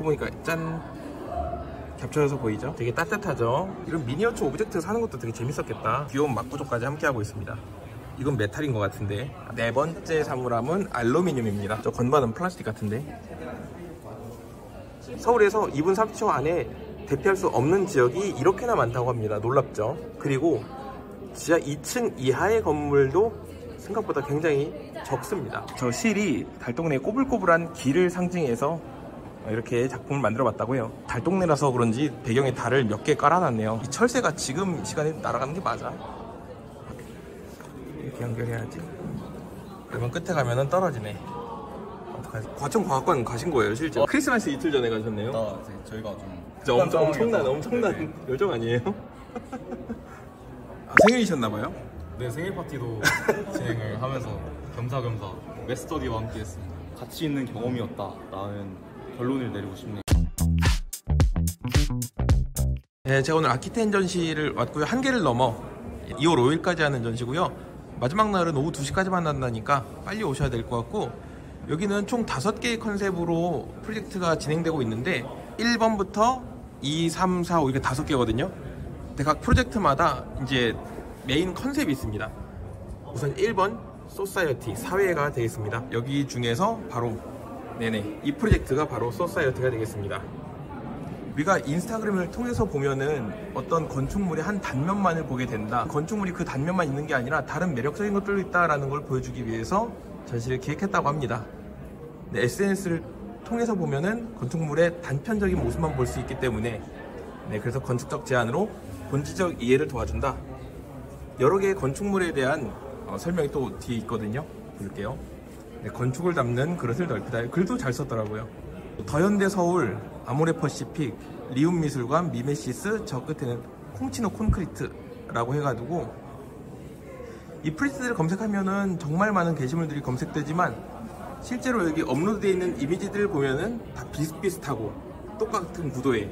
보니까 짠 겹쳐져서 보이죠? 되게 따뜻하죠? 이런 미니어처 오브젝트 사는 것도 되게 재밌었겠다. 귀여운 막구조까지 함께 하고 있습니다. 이건 메탈인 것 같은데. 네 번째 사물함은 알루미늄입니다. 저 건반은 플라스틱 같은데. 서울에서 2분 30초 안에 대피할 수 없는 지역이 이렇게나 많다고 합니다. 놀랍죠? 그리고 지하 2층 이하의 건물도 생각보다 굉장히 적습니다. 저 실이 달동네의 꼬불꼬불한 길을 상징해서 이렇게 작품을 만들어 봤다고요. 달동네라서 그런지 배경에 달을 몇 개 깔아놨네요. 이 철새가 지금 시간에 날아가는 게 맞아? 이렇게 연결해야지. 그러면 끝에 가면은 떨어지네. 어떡하지? 과천과학관 가신 거예요, 실제? 크리스마스 이틀 전에 가셨네요. 저희가 좀 엄청난 요정 아니에요? 생일이셨나봐요? 네, 생일 파티도 진행을 하면서 겸사겸사 웨스터디와 함께 했습니다. 가치 있는 경험이었다라는 결론을 내리고 싶네요. 네, 제가 오늘 아키텐 전시를 왔고요. 한개를 넘어 2월 5일까지 하는 전시고요. 마지막 날은 오후 2시까지만 한다니까 빨리 오셔야 될 것 같고, 여기는 총 5개의 컨셉으로 프로젝트가 진행되고 있는데 1번부터 2, 3, 4, 5 이렇게 5개거든요. 근데 각 프로젝트마다 이제 메인 컨셉이 있습니다. 우선 1번 소사이어티, 사회가 되겠습니다. 여기 중에서 바로 이 프로젝트가 바로 소사이어티가 되겠습니다. 우리가 인스타그램을 통해서 보면은 어떤 건축물의 한 단면만을 보게 된다. 건축물이 그 단면만 있는 게 아니라 다른 매력적인 것들도 있다라는 걸 보여주기 위해서 전시를 기획했다고 합니다. SNS를 통해서 보면은 건축물의 단편적인 모습만 볼 수 있기 때문에 그래서 건축적 제안으로 본질적 이해를 도와준다. 여러 개의 건축물에 대한 설명이 또 뒤에 있거든요. 볼게요. 건축을 담는 그릇을 넓히다. 글도 잘 썼더라고요. 더현대 서울, 아모레퍼시픽, 리움미술관, 미메시스, 저 끝에는 콩치노 콘크리트라고 해가지고 이 프리트를 검색하면은 정말 많은 게시물들이 검색되지만 실제로 여기 업로드되어 있는 이미지들을 보면은 다 비슷비슷하고 똑같은 구도의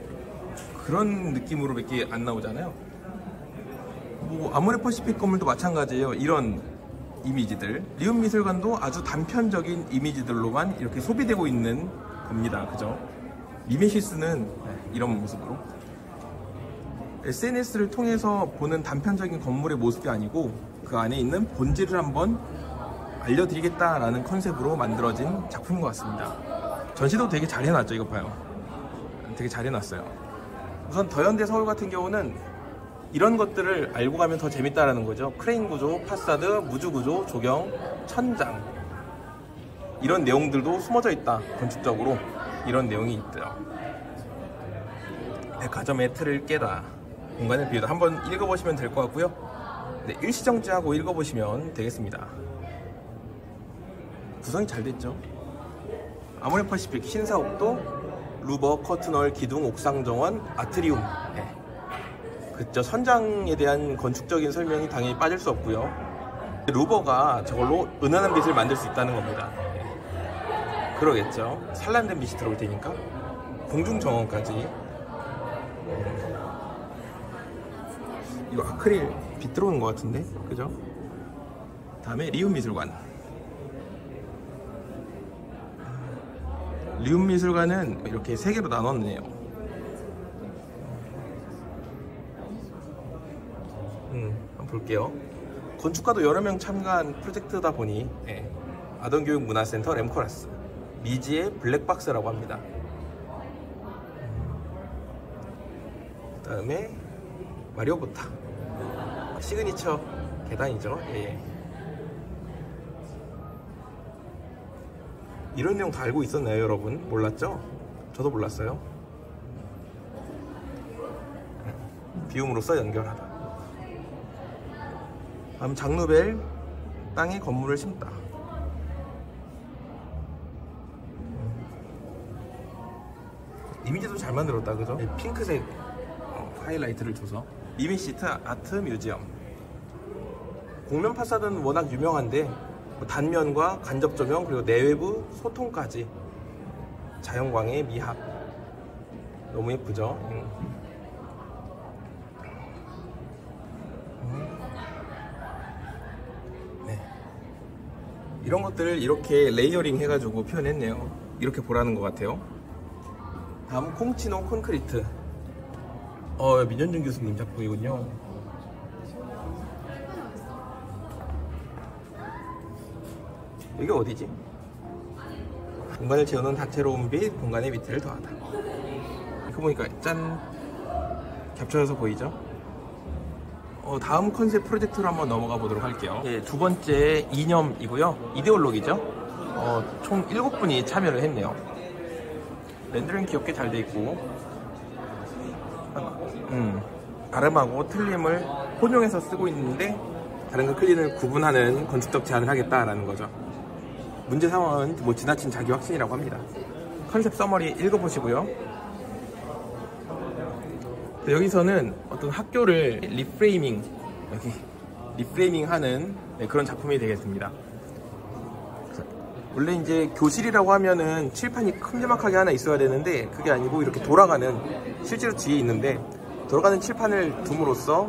그런 느낌으로 밖에 안 나오잖아요. 뭐 아모레퍼시픽 건물도 마찬가지예요. 이런 이미지들, 리움미술관도 아주 단편적인 이미지들로만 이렇게 소비되고 있는 겁니다. 그죠? 미메시스는 이런 모습으로 SNS를 통해서 보는 단편적인 건물의 모습이 아니고 그 안에 있는 본질을 한번 알려드리겠다라는 컨셉으로 만들어진 작품인 것 같습니다. 전시도 되게 잘 해놨죠. 이거 봐요. 되게 잘 해놨어요. 우선 더현대 서울 같은 경우는 이런 것들을 알고 가면 더 재밌다라는 거죠. 크레인 구조, 파사드, 무주 구조, 조경, 천장, 이런 내용들도 숨어져 있다. 건축적으로 이런 내용이 있더라. 백화점의 틀을 깨다. 공간을 비우다. 한번 읽어보시면 될 것 같고요. 일시정지하고 읽어보시면 되겠습니다. 구성이 잘 됐죠. 아모레퍼시픽 신사옥도, 루버, 커튼홀, 기둥, 옥상 정원, 아트리움. 그쵸. 선장에 대한 건축적인 설명이 당연히 빠질 수 없고요. 루버가 저걸로 은은한 빛을 만들 수 있다는 겁니다. 그러겠죠. 산란된 빛이 들어올 테니까. 공중 정원까지. 이거 아크릴 빛 들어오는 것 같은데, 그죠? 다음에 리움미술관. 리움미술관은 이렇게 3개로 나눴네요. 한번 볼게요. 건축가도 여러 명 참가한 프로젝트다 보니 아동교육문화센터 램코라스, 미지의 블랙박스라고 합니다. 그 다음에 마리오보타, 시그니처 계단이죠. 이런 내용 다 알고 있었나요, 여러분? 몰랐죠? 저도 몰랐어요. 비움으로써 연결하다. 다음 장르벨, 땅에 건물을 심다. 이미지도 잘 만들었다, 그죠? 핑크색 하이라이트를 줘서. 미미시트 아트 뮤지엄. 공면 파사드는 워낙 유명한데 단면과 간접 조명, 그리고 내외부 소통까지 자연광의 미학. 너무 예쁘죠? 이런 것들을 이렇게 레이어링 해가지고 표현했네요. 이렇게 보라는 것 같아요. 다음 콩치노 콘크리트. 민현준 교수님 작품이군요. 이게 어디지? 공간을 채우는 다채로운 빛, 공간의 밑을 더하다. 이거 보니까 짠! 겹쳐져서 보이죠? 다음 컨셉 프로젝트로 한번 넘어가 보도록 할게요. 예, 두 번째 이념이고요. 이데올로기죠. 총 7분이 참여를 했네요. 렌더링 귀엽게 잘 돼 있고, 발음하고 틀림을 혼용해서 쓰고 있는데 다른과 틀림을 구분하는 건축적 제안을 하겠다라는 거죠. 문제 상황은 뭐 지나친 자기 확신이라고 합니다. 컨셉 서머리 읽어보시고요. 여기서는 어떤 학교를 리프레이밍 하는 그런 작품이 되겠습니다. 원래 이제 교실이라고 하면은 칠판이 큼지막하게 하나 있어야 되는데 그게 아니고 이렇게 돌아가는, 실제로 뒤에 있는데 돌아가는 칠판을 둠으로써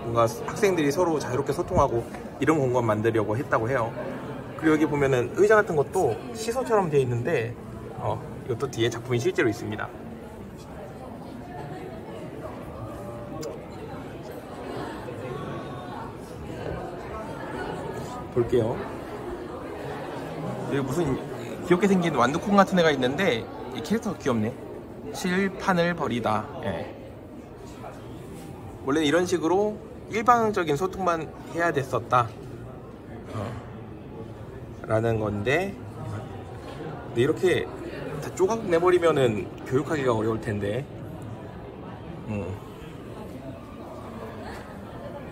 뭔가 학생들이 서로 자유롭게 소통하고 이런 공간 만들려고 했다고 해요. 그리고 여기 보면은 의자 같은 것도 시소처럼 되어 있는데 이것도 뒤에 작품이 실제로 있습니다. 볼게요. 여기 무슨 귀엽게 생긴 완두콩 같은 애가 있는데 이 캐릭터가 귀엽네. 칠판을 버리다. 예. 원래는 이런 식으로 일방적인 소통만 해야 됐었다 라는 건데, 근데 이렇게 다 조각 내버리면은 교육하기가 어려울 텐데.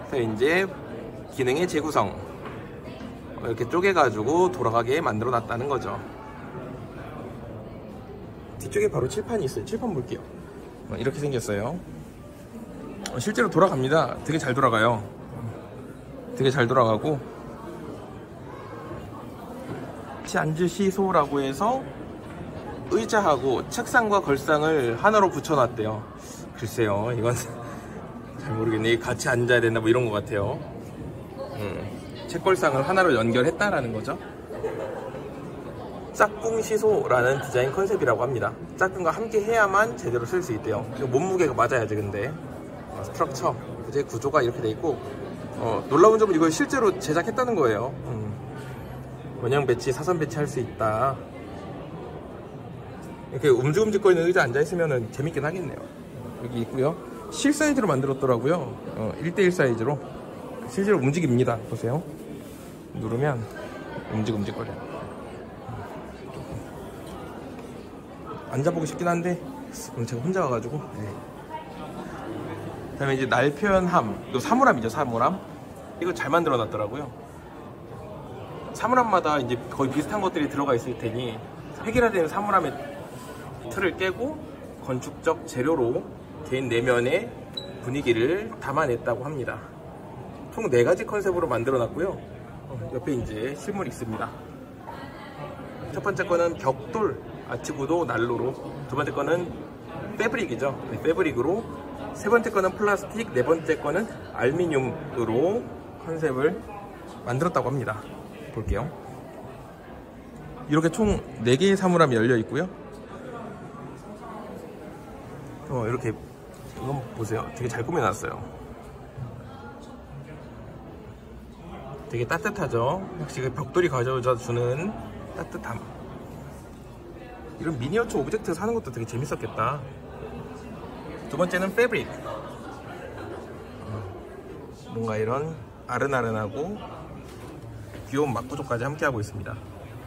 그래서 이제 기능의 재구성, 이렇게 쪼개가지고 돌아가게 만들어 놨다는 거죠. 뒤쪽에 바로 칠판이 있어요. 칠판 볼게요. 이렇게 생겼어요. 실제로 돌아갑니다. 되게 잘 돌아가요. 되게 잘 돌아가고, 앉으시소라고 해서 의자하고 책상과 걸상을 하나로 붙여놨대요. 글쎄요, 이건 잘 모르겠네. 같이 앉아야 된다 뭐 이런 것 같아요. 책걸상을 하나로 연결했다라는 거죠. 짝꿍시소라는 디자인 컨셉이라고 합니다. 짝꿍과 함께 해야만 제대로 쓸 수 있대요. 몸무게가 맞아야지. 근데 스트럭처, 구조가 이렇게 돼 있고, 놀라운 점은 이걸 실제로 제작했다는 거예요. 원형 배치, 사선 배치할 수 있다. 이렇게 움직거리는 의자 앉아있으면 재밌긴 하겠네요. 여기 있고요. 실 사이즈로 만들었더라고요. 1:1 사이즈로. 실제로 움직입니다. 보세요. 누르면 움직거려요. 앉아보고 싶긴 한데 오늘 제가 혼자 와가지고. 그 다음에 이제 날 표현함. 이거 사물함이죠. 사물함. 이거 잘 만들어 놨더라고요. 사물함마다 이제 거의 비슷한 것들이 들어가 있을 테니 획일화된 사물함의 틀을 깨고 건축적 재료로 개인 내면의 분위기를 담아냈다고 합니다. 총 4가지 컨셉으로 만들어 놨고요. 옆에 이제 실물이 있습니다. 첫 번째 거는 벽돌 아치구도 난로로, 두 번째 거는 패브릭이죠. 패브릭으로, 세 번째 거는 플라스틱, 네 번째 거는 알루미늄으로 컨셉을 만들었다고 합니다. 볼게요. 이렇게 총 4개의 사물함이 열려 있고요. 이렇게, 이건 보세요. 되게 잘 꾸며놨어요. 되게 따뜻하죠. 확실히 벽돌이 가져다 주는 따뜻함. 이런 미니어처 오브젝트 사는 것도 되게 재밌었겠다. 두 번째는 패브릭. 뭔가 이런 아른아른하고 귀여운 막구조까지 함께하고 있습니다.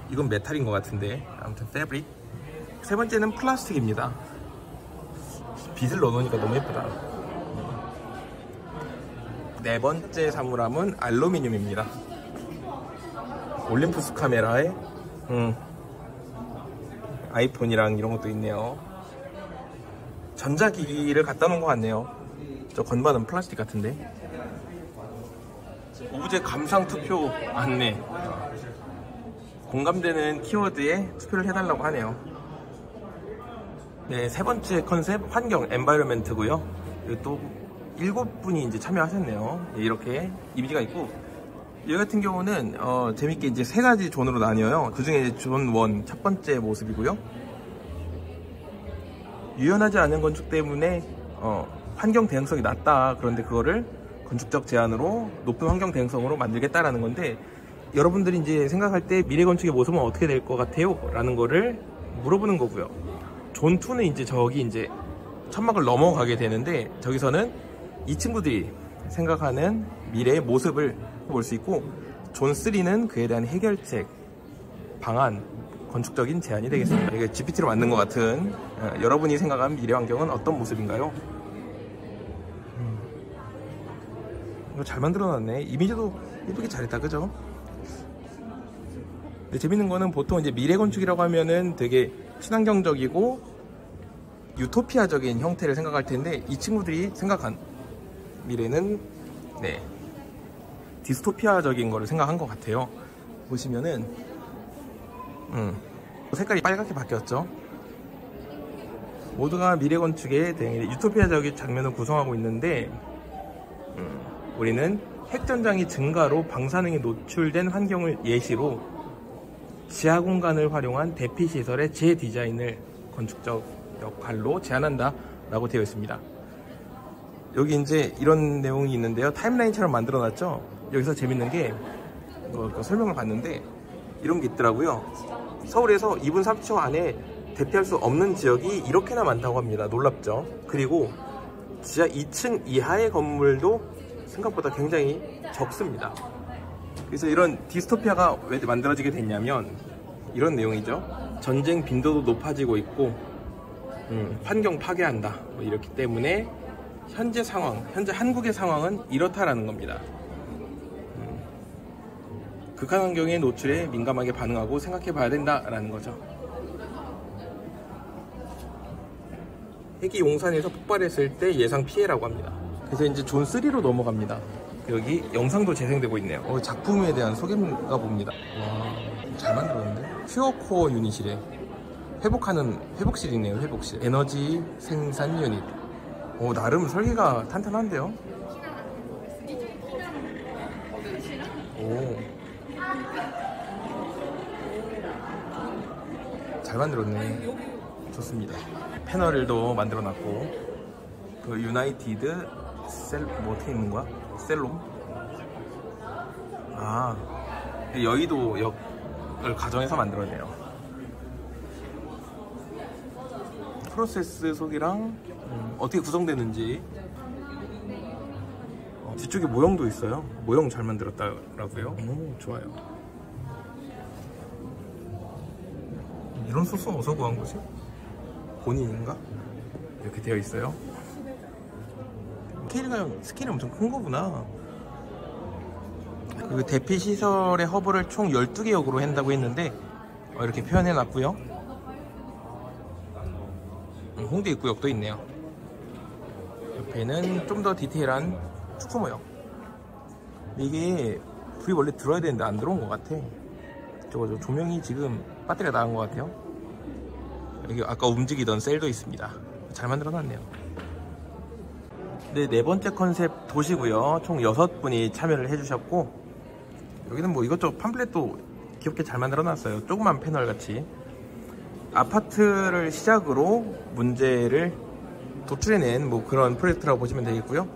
이건 메탈인 것 같은데, 아무튼 패브릭. 세 번째는 플라스틱입니다. 빛을 넣어놓으니까 너무 예쁘다. 네 번째 사물함은 알루미늄입니다. 올림푸스 카메라에 아이폰이랑 이런 것도 있네요. 전자기기를 갖다 놓은 것 같네요. 저 건반은 플라스틱 같은데. 오브제 감상 투표 안내. 공감되는 키워드에 투표를 해달라고 하네요. 네, 세 번째 컨셉 환경 엔바이러멘트고요. 또 7분이 이제 참여하셨네요. 이렇게 이미지가 있고, 여기 같은 경우는 재밌게 이제 3가지 존으로 나뉘어요. 그 중에 존 1 첫 번째 모습이고요. 유연하지 않은 건축 때문에 환경 대응성이 낮다. 그런데 그거를 건축적 제안으로 높은 환경 대응성으로 만들겠다라는 건데, 여러분들이 이제 생각할 때 미래 건축의 모습은 어떻게 될 것 같아요? 라는 거를 물어보는 거고요. 존 2는 이제 저기 이제 천막을 넘어가게 되는데, 저기서는 이 친구들이 생각하는 미래의 모습을 볼 수 있고, 존 3는 그에 대한 해결책, 방안, 건축적인 제안이 되겠습니다. 이게 GPT로 만든 것 같은 여러분이 생각하는 미래 환경은 어떤 모습인가요? 이거 잘 만들어놨네. 이미지도 예쁘게 잘했다, 그죠? 근데 재밌는 거는 보통 이제 미래 건축이라고 하면은 되게 친환경적이고 유토피아적인 형태를 생각할 텐데, 이 친구들이 생각한 미래는 네, 디스토피아적인 거를 생각한 것 같아요. 보시면은 색깔이 빨갛게 바뀌었죠. 모두가 미래 건축의 유토피아적인 장면을 구성하고 있는데, 우리는 핵전장이 증가로 방사능이 노출된 환경을 예시로 지하 공간을 활용한 대피 시설의 재디자인을 건축적 역할로 제안한다 라고 되어 있습니다. 여기 이제 이런 내용이 있는데요. 타임라인처럼 만들어 놨죠. 여기서 재밌는 게 설명을 봤는데 이런 게 있더라고요. 서울에서 2분 30초 안에 대피할 수 없는 지역이 이렇게나 많다고 합니다. 놀랍죠. 그리고 지하 2층 이하의 건물도 생각보다 굉장히 적습니다. 그래서 이런 디스토피아가 왜 만들어지게 됐냐면 이런 내용이죠. 전쟁 빈도도 높아지고 있고 환경 파괴한다, 뭐 이렇기 때문에 현재 한국의 상황은 이렇다라는 겁니다. 극한 환경의 노출에 민감하게 반응하고 생각해 봐야 된다라는 거죠. 핵이 용산에서 폭발했을 때 예상 피해라고 합니다. 그래서 이제 존 3로 넘어갑니다. 여기 영상도 재생되고 있네요. 작품에 대한 소개인가 봅니다. 와, 잘 만들었는데? 퓨어코어 유닛이래. 회복실이네요. 회복실. 에너지 생산 유닛. 나름 설계가 탄탄한데요? 잘 만들었네. 좋습니다. 패널도 만들어놨고, 그 유나이티드 뭐 어떻게 있는 거야? 셀롬? 여의도 역을 가정해서 만들어내요. 프로세스 속이랑 어떻게 구성되는지. 뒤쪽에 모형도 있어요. 모형 잘 만들었다라고요. 좋아요. 이런 소스 어디서 구한 거지? 본인인가? 이렇게 되어 있어요. 스케일이 엄청 큰 거구나. 그리고 대피 시설의 허브를 총 12개 역으로 한다고 했는데 이렇게 표현해 놨고요. 홍대 입구역도 있네요. 옆에는 좀 더 디테일한 축소 모형. 이게 불이 원래 들어야 되는데 안 들어온 것 같아. 저거 조명이 지금 배터리가 나간 것 같아요. 여기 아까 움직이던 셀도 있습니다. 잘 만들어 놨네요. 네 번째 컨셉 도시고요. 총 6분이 참여를 해주셨고, 여기는 뭐 이것저것 팜플렛도 귀엽게 잘 만들어 놨어요. 조그만 패널 같이. 아파트를 시작으로 문제를 도출해낸 뭐 그런 프로젝트라고 보시면 되겠고요.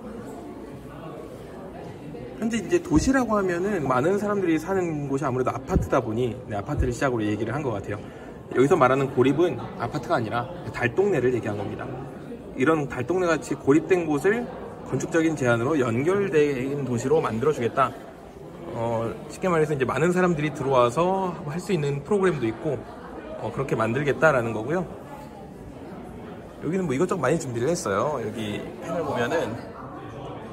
현재 이제 도시라고 하면은 많은 사람들이 사는 곳이 아무래도 아파트다 보니 아파트를 시작으로 얘기를 한 것 같아요. 여기서 말하는 고립은 아파트가 아니라 달동네를 얘기한 겁니다. 이런 달동네 같이 고립된 곳을 건축적인 제안으로 연결된 도시로 만들어주겠다. 쉽게 말해서 이제 많은 사람들이 들어와서 할 수 있는 프로그램도 있고, 그렇게 만들겠다라는 거고요. 여기는 뭐 이것저것 많이 준비를 했어요. 여기 펜을 보면은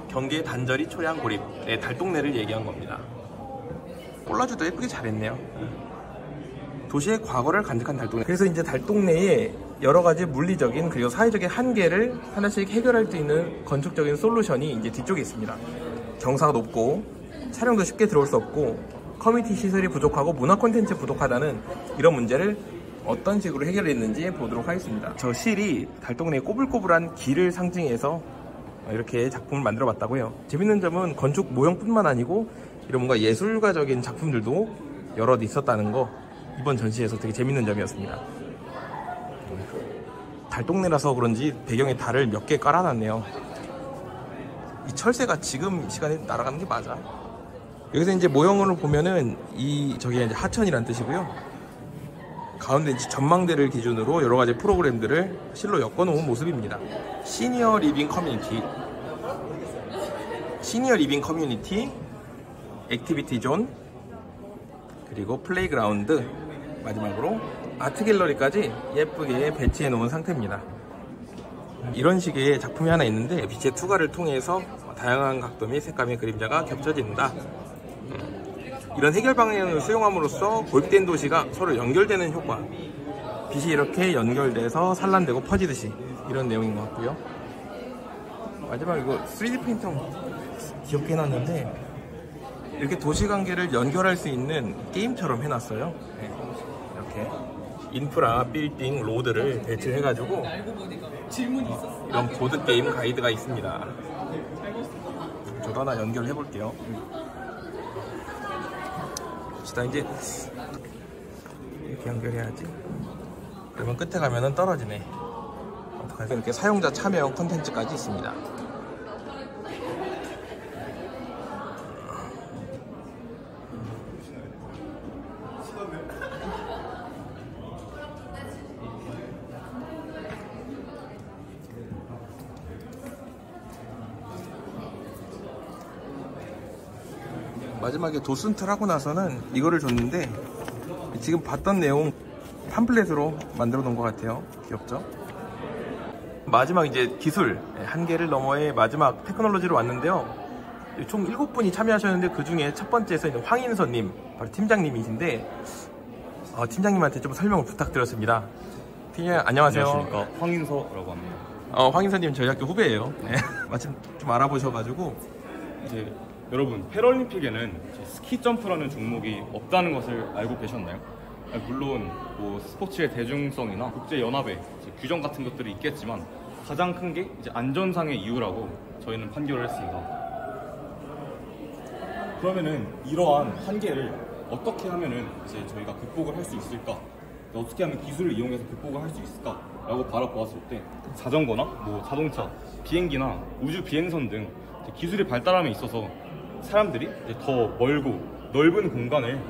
경기의 단절이 초래한 고립, 달동네를 얘기한 겁니다. 콜라주도 예쁘게 잘했네요. 도시의 과거를 간직한 달동네. 그래서 이제 달동네에 여러 가지 물리적인 그리고 사회적인 한계를 하나씩 해결할 수 있는 건축적인 솔루션이 이제 뒤쪽에 있습니다. 경사가 높고 차량도 쉽게 들어올 수 없고 커뮤니티 시설이 부족하고 문화 콘텐츠 부족하다는 이런 문제를 어떤 식으로 해결했는지 보도록 하겠습니다. 저 실이 달동네의 꼬불꼬불한 길을 상징해서 이렇게 작품을 만들어 봤다고요. 재밌는 점은 건축 모형뿐만 아니고 이런 뭔가 예술가적인 작품들도 여럿 있었다는 거, 이번 전시에서 되게 재밌는 점이었습니다. 달동네라서 그런지 배경에 달을 몇 개 깔아놨네요. 이 철새가 지금 시간에 날아가는 게 맞아? 여기서 이제 모형으로 보면은 저기 이제 하천이란 뜻이고요. 가운데 이제 전망대를 기준으로 여러 가지 프로그램들을 실로 엮어놓은 모습입니다. 시니어 리빙 커뮤니티, 액티비티 존, 그리고 플레이그라운드, 마지막으로 아트 갤러리까지 예쁘게 배치해 놓은 상태입니다. 이런 식의 작품이 하나 있는데 빛의 투과를 통해서 다양한 각도 및 색감의 그림자가 겹쳐진다. 이런 해결 방향을 수용함으로써 고립된 도시가 서로 연결되는 효과, 빛이 이렇게 연결돼서 산란되고 퍼지듯이, 이런 내용인 것 같고요. 마지막 이거 3D 프린터 귀엽게 해놨는데 이렇게 도시관계를 연결할 수 있는 게임처럼 해놨어요. 네. 이렇게 인프라, 빌딩, 로드를 배치해가지고 이런 보드게임 가이드가 있습니다. 저도 하나 연결해볼게요. 봅시다. 이제 이렇게 연결해야지. 그러면 끝에 가면은 떨어지네. 어떡하지? 이렇게 사용자 참여형 콘텐츠까지 있습니다. 마지막에 도슨트를 하고 나서는 이거를 줬는데 지금 봤던 내용 팜플렛으로 만들어 놓은 것 같아요. 귀엽죠? 마지막 이제 기술 한계를 너머의 마지막 테크놀로지로 왔는데요. 총 7분이 참여하셨는데 그 중에 첫 번째에서 황인서님, 바로 팀장님이신데 팀장님한테 좀 설명을 부탁드렸습니다. 팀장님 안녕하세요. 안녕하십니까, 황인서라고 합니다. 황인서님 저희 학교 후배예요. 네. 마침 좀 알아보셔가지고 이제 여러분, 패럴림픽에는 스키 점프라는 종목이 없다는 것을 알고 계셨나요? 물론 뭐 스포츠의 대중성이나 국제 연합의 규정 같은 것들이 있겠지만 가장 큰 게 이제 안전상의 이유라고 저희는 판결을 했습니다. 그러면은 이러한 한계를 어떻게 하면은 이제 저희가 극복을 할 수 있을까? 어떻게 하면 기술을 이용해서 극복을 할 수 있을까라고 바라보았을 때 자전거나 뭐 자동차, 비행기나 우주 비행선 등 기술이 발달함에 있어서 사람들이 이제 더 멀고 넓은 공간을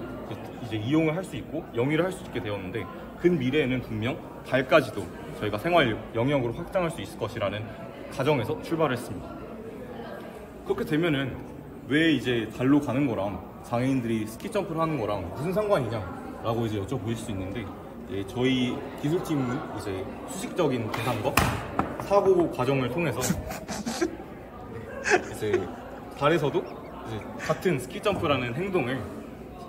이제 이용을 할 수 있고 영위를 할 수 있게 되었는데, 근미래에는 분명 달까지도 저희가 생활 영역으로 확장할 수 있을 것이라는 가정에서 출발을 했습니다. 그렇게 되면은 왜 이제 달로 가는 거랑 장애인들이 스키 점프를 하는 거랑 무슨 상관이냐라고 이제 여쭤보실 수 있는데, 저희 기술팀은 이제 수식적인 계산과 사고 과정을 통해서 이제 달에서도 이제 같은 스키 점프라는 행동을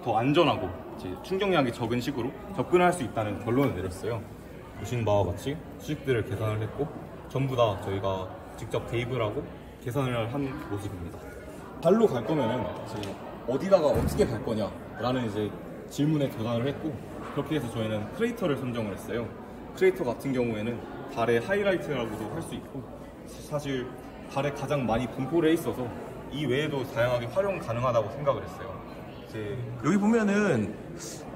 더 안전하고 이제 충격량이 적은 식으로 접근할 수 있다는 결론을 내렸어요. 보시는 바와 같이 수식들을 계산을 했고 전부 다 저희가 직접 대입을 하고 계산을 한 모습입니다. 달로 갈 거면은 이제 어디다가 어떻게 갈 거냐라는 이제 질문에 대답을 했고, 그렇게 해서 저희는 크레이터를 선정을 했어요. 크레이터 같은 경우에는 달의 하이라이트라고도 할 수 있고, 사실 달에 가장 많이 분포를 해 있어서 이 외에도 다양하게 활용 가능하다고 생각을 했어요. 여기 보면은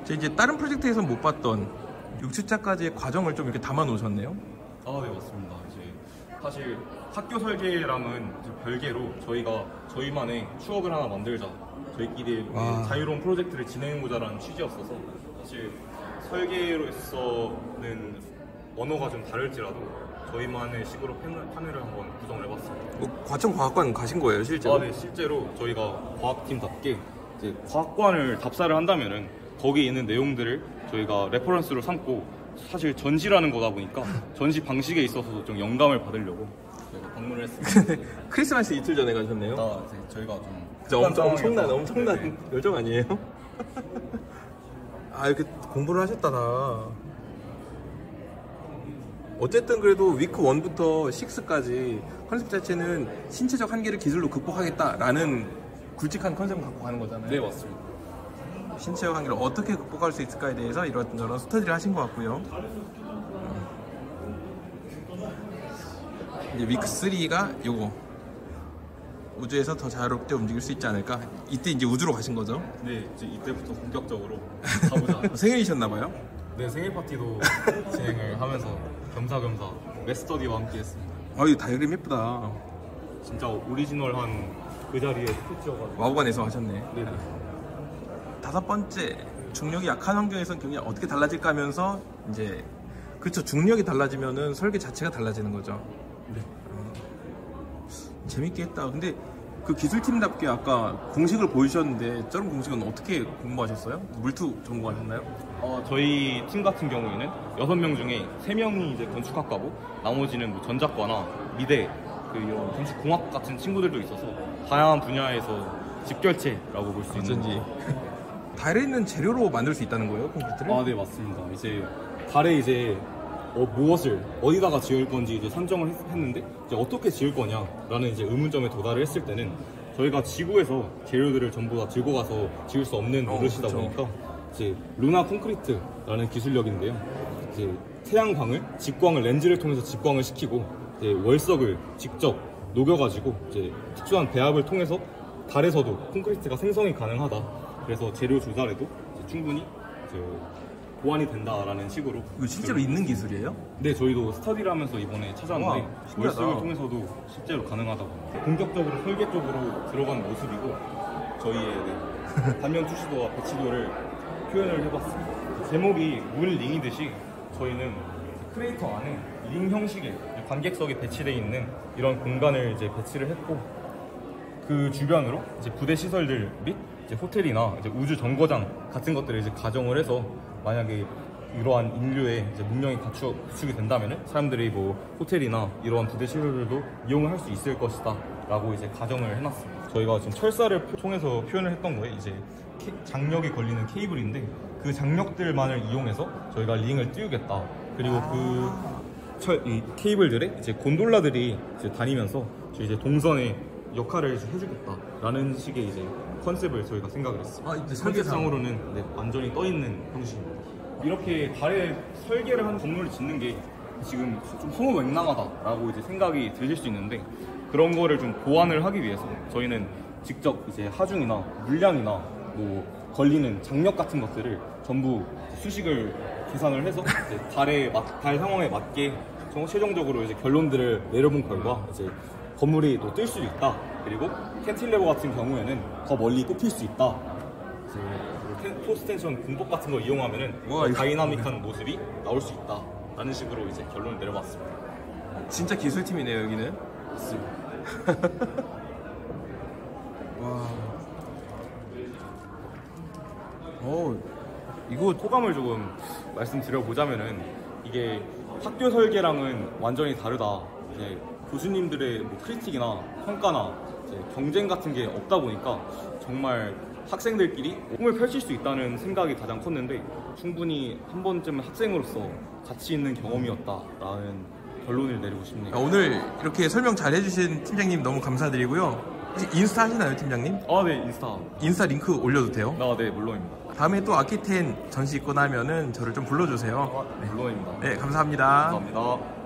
이제 다른 프로젝트에서 못 봤던 6주차까지의 과정을 좀 이렇게 담아 놓으셨네요. 네, 맞습니다. 이제 사실 학교 설계랑은 별개로 저희가 저희만의 추억을 하나 만들자, 저희끼리 자유로운 프로젝트를 진행해보자라는 취지였어서, 사실 설계로서는 언어가 좀 다를지라도 저희만의 식으로 패널을 한번 구성을 해봤습니다. 과천과학관 가신 거예요, 실제로? 네, 실제로 저희가 과학팀답게 이제 과학관을 답사를 한다면은 거기에 있는 내용들을 저희가 레퍼런스로 삼고, 사실 전시라는 거다 보니까 전시 방식에 있어서도 좀 영감을 받으려고 저희가 방문을 했습니다. 크리스마스 이틀 전에 가셨네요. 네, 저희가 좀 엄청난 네. 열정 아니에요? 이렇게 공부를 하셨다. 어쨌든 그래도 위크 1부터 6까지 컨셉 자체는 신체적 한계를 기술로 극복하겠다라는 굵직한 컨셉을 갖고 가는 거잖아요. 네, 맞습니다. 신체적 한계를 어떻게 극복할 수 있을까에 대해서 이런저런 스터디를 하신 것 같고요. 이제 위크 3가 요거 우주에서 더 자유롭게 움직일 수 있지 않을까. 이때 이제 우주로 가신 거죠? 네, 이제 이때부터 본격적으로 가보자. 생일이셨나봐요? 네, 생일 파티도 진행을 하면서 겸사겸사 메스터디와 함께 했습니다. 이 다이어리 예쁘다. 진짜 오리지널한 그 자리에 스케치여가지고. 와우관에서 하셨네. 네네. 5번째, 중력이 약한 환경에선 경이 어떻게 달라질까 하면서 이제 그렇죠. 중력이 달라지면은 설계 자체가 달라지는 거죠. 네. 재밌게 했다. 근데 그 기술팀답게 아까 공식을 보여주셨는데 저런 공식은 어떻게 공부하셨어요? 물투 전공하셨나요? 저희 팀 같은 경우에는 6명 중에 3명이 이제 건축학과고 나머지는 뭐 전작과나 미대 이런 건축공학 같은 친구들도 있어서 다양한 분야에서 집결체라고 볼 수 있는. 어쩐지. 달에 있는 재료로 만들 수 있다는 거예요, 콘크리트를? 네, 맞습니다. 이제 달에 이제 무엇을 어디다가 지을 건지 이제 산정을 했는데 이제 어떻게 지을 거냐라는 이제 의문점에 도달을 했을 때는 저희가 지구에서 재료들을 전부 다 들고 가서 지을 수 없는 노릇이다 그쵸. 보니까 이제 루나 콘크리트라는 기술력인데요. 이제 태양광을 직광을 렌즈를 통해서 직광을 시키고 이제 월석을 직접 녹여가지고 이제 특수한 배합을 통해서 달에서도 콘크리트가 생성이 가능하다. 그래서 재료 조달에도 이제 충분히 보완이 된다라는 식으로. 이거 실제로 있는 기술이에요? 네, 저희도 스터디를 하면서 이번에 찾아왔는데 우와, 신기하다. 월석을 통해서도 실제로 가능하다고 합니다. 본격적으로 설계 쪽으로 들어간 모습이고 저희의 단면 투시도와 배치도를 표현을 해봤습니다. 제목이 문 링이듯이 저희는 크레이터 안에 링 형식의 관객석이 배치되어 있는 이런 공간을 이제 배치를 했고 그 주변으로 이제 부대 시설들 및 이제 호텔이나 이제 우주 정거장 같은 것들을 이제 가정을 해서 만약에 이러한 인류의 이제 문명이 구축이 된다면은 사람들이 뭐 호텔이나 이러한 부대 시설들도 이용을 할 수 있을 것이다 라고 이제 가정을 해놨습니다. 저희가 지금 철사를 통해서 표현을 했던 거에 이제 장력이 걸리는 케이블인데 그 장력들만을 이용해서 저희가 링을 띄우겠다. 그리고 이 케이블들에 이제 곤돌라들이 이제 다니면서 저희 이제 동선의 역할을 해주겠다라는 식의 이제 컨셉을 저희가 생각을 했습니다. 이제 설계상으로는 네, 완전히 떠 있는 형식입니다. 이렇게 달에 설계를 한 건물을 짓는 게 지금 좀 허무맹랑하다라고 이제 생각이 드실 수 있는데 그런 거를 좀 보완을 하기 위해서 저희는 직접 이제 하중이나 물량이나 뭐 걸리는 장력 같은 것들을 전부 수식을 계산을 해서 이제 달 상황에 맞게 최종적으로 이제 결론들을 내려본 결과 이제 건물이 또 뜰 수 있다. 그리고 캔틸레버 같은 경우에는 더 멀리 꼽힐 수 있다. 이제 포스텐션 군법 같은 걸 이용하면은 더 다이나믹한 모습이 나올 수 있다. 라는 식으로 이제 결론을 내려봤습니다. 진짜 기술팀이네요, 여기는. 맞습니다. 와. 이거 소감을 조금 말씀드려보자면은 이게 학교 설계랑은 완전히 다르다. 이제 교수님들의 뭐 크리틱이나 평가나 이제 경쟁 같은 게 없다 보니까 정말 학생들끼리 꿈을 펼칠 수 있다는 생각이 가장 컸는데 충분히 한 번쯤은 학생으로서 가치 있는 경험이었다라는 결론을 내리고 싶네요. 오늘 이렇게 설명 잘 해주신 팀장님 너무 감사드리고요. 혹시 인스타 하시나요, 팀장님? 네, 인스타. 인스타 링크 올려도 돼요? 네, 물론입니다. 다음에 또 아키텐 전시 있고 나면은 저를 좀 불러주세요. 물론입니다. 네, 감사합니다. 감사합니다.